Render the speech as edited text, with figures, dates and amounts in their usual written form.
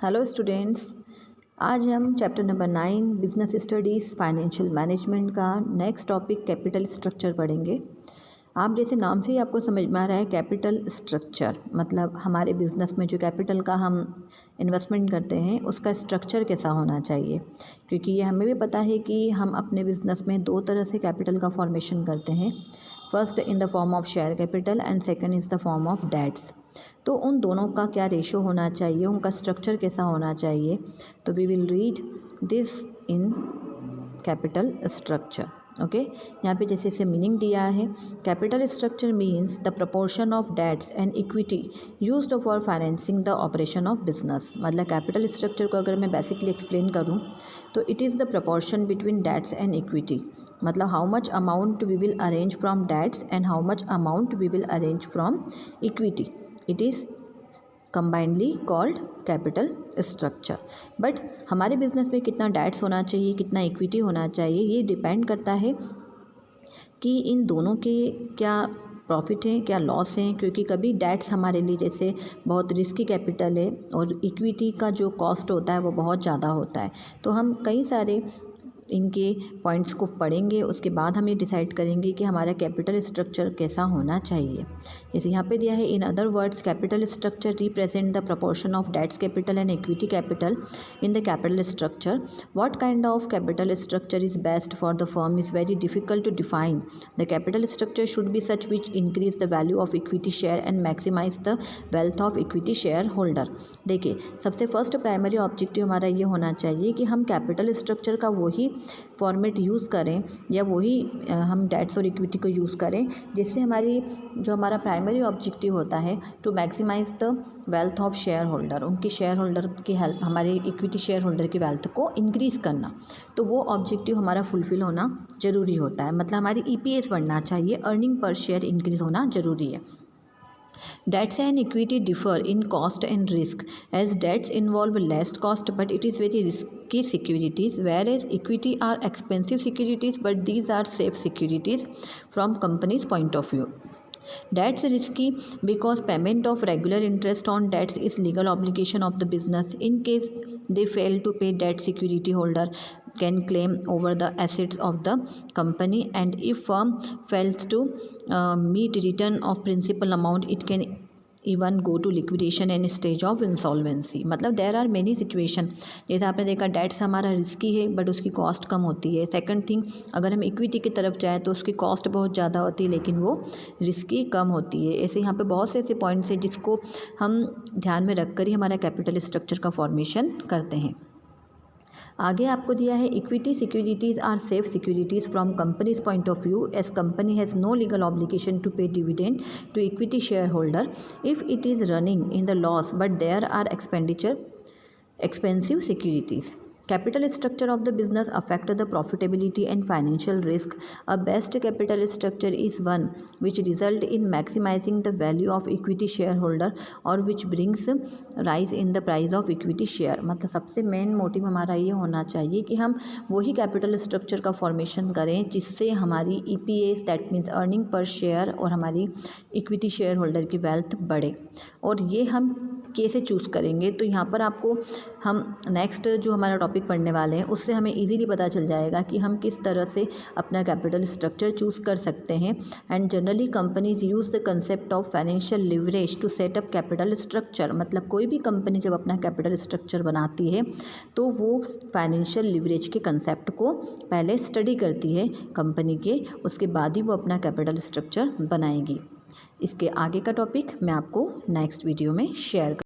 Hello students, आज हम chapter number 9 business studies financial management का नेक्स्ट टॉपिक कैपिटल स्ट्रक्चर पढ़ेंगे। आप जैसे नाम से ही आपको समझ में आ रहा है कैपिटल स्ट्रक्चर मतलब हमारे बिज़नेस में जो कैपिटल का हम इन्वेस्टमेंट करते हैं उसका स्ट्रक्चर कैसा होना चाहिए, क्योंकि ये हमें भी पता है कि हम अपने बिज़नेस में दो तरह से कैपिटल का फॉर्मेशन करते हैं। First in the form of share capital and second is the form of debts. तो उन दोनों का क्या रेशो होना चाहिए, उनका स्ट्रक्चर कैसा होना चाहिए, तो we will read this in capital structure. Okay, यहाँ पे जैसे इसे मीनिंग दिया है, capital structure means the proportion of debts and equity used for financing the operation of business. मतलब कैपिटल स्ट्रक्चर को अगर मैं बेसिकली एक्सप्लेन करूँ तो it is the proportion between debts and equity. मतलब how much amount we will arrange from debts and how much amount we will arrange from equity, it is combinedly called capital structure. But हमारे business में कितना dates होना चाहिए, कितना equity होना चाहिए, ये डिपेंड करता है कि इन दोनों के क्या प्रॉफिट हैं क्या लॉस हैं। क्योंकि कभी डेट्स हमारे लिए जैसे बहुत रिस्की कैपिटल है और इक्विटी का जो कॉस्ट होता है वो बहुत ज़्यादा होता है, तो हम कई सारे इनके पॉइंट्स को पढ़ेंगे, उसके बाद हम ये डिसाइड करेंगे कि हमारा कैपिटल स्ट्रक्चर कैसा होना चाहिए। जैसे यहाँ पे दिया है, in other words capital structure represent the proportion of debts capital and equity capital in the capital structure. What kind of capital structure is best for the firm is very difficult to define. The capital structure should be such which increase the value of equity share and maximise the wealth of equity share holder. देखिए, सबसे first primary objective हमारा ये होना चाहिए कि हम capital structure का वही फॉर्मेट यूज़ करें या वही हम डेट्स और इक्विटी को यूज़ करें जिससे हमारी जो हमारा प्राइमरी ऑब्जेक्टिव होता है to maximise the wealth of share holder, उनकी शेयर होल्डर की हेल्थ, हमारे इक्विटी शेयर होल्डर की वेल्थ को इंक्रीज़ करना, तो वो ऑब्जेक्टिव हमारा फुलफिल होना ज़रूरी होता है। मतलब हमारी EPS बढ़ना चाहिए, अर्निंग पर शेयर इंक्रीज़ होना ज़रूरी है। Debts and equity differ in cost and risk, as debts involve less cost but it is very risky securities, whereas equity are expensive securities but these are safe securities from company's point of view. Debts risky because payment of regular interest on debts is legal obligation of the business. In case they fail to pay, debt security holder can claim over the assets of the company, and if firm fails to meet return of principal amount, it can even go to liquidation and stage of insolvency. मतलब there are many situation, जैसे आपने देखा dates हमारा risky है but उसकी cost कम होती है। Second thing, अगर हम इक्विटी की तरफ जाएँ तो उसकी कॉस्ट बहुत ज़्यादा होती है लेकिन वो रिस्की कम होती है। ऐसे यहाँ पे बहुत से ऐसे पॉइंट्स हैं जिसको हम ध्यान में रख कर ही हमारा कैपिटल स्ट्रक्चर का फॉर्मेशन करते हैं। आगे आपको दिया है, equity securities are safe securities from company's point of view, as company has no legal obligation to pay dividend to equity share holder if it is running in the loss, but there are expensive securities. Capital structure of the business affect the profitability and financial risk. A best capital structure is one which result in maximizing the value of equity shareholder or which brings rise in the price of equity share. मतलब सबसे main motive हमारा ये होना चाहिए कि हम वही capital structure का फॉर्मेशन करें जिससे हमारी EPS that means earning per share और हमारी इक्विटी शेयर होल्डर की वेल्थ बढ़े। और ये हम कैसे चूज़ करेंगे, तो यहाँ पर आपको हम नेक्स्ट जो हमारा टॉपिक पढ़ने वाले हैं उससे हमें इजीली पता चल जाएगा कि हम किस तरह से अपना कैपिटल स्ट्रक्चर चूज़ कर सकते हैं। And generally companies use the concept of financial leverage to set up capital structure. मतलब कोई भी कंपनी जब अपना कैपिटल स्ट्रक्चर बनाती है तो वो फाइनेंशियल लिवरेज के कंसेप्ट को पहले स्टडी करती है कंपनी के, उसके बाद ही वो अपना कैपिटल स्ट्रक्चर बनाएगी। इसके आगे का टॉपिक मैं आपको नेक्स्ट वीडियो में शेयर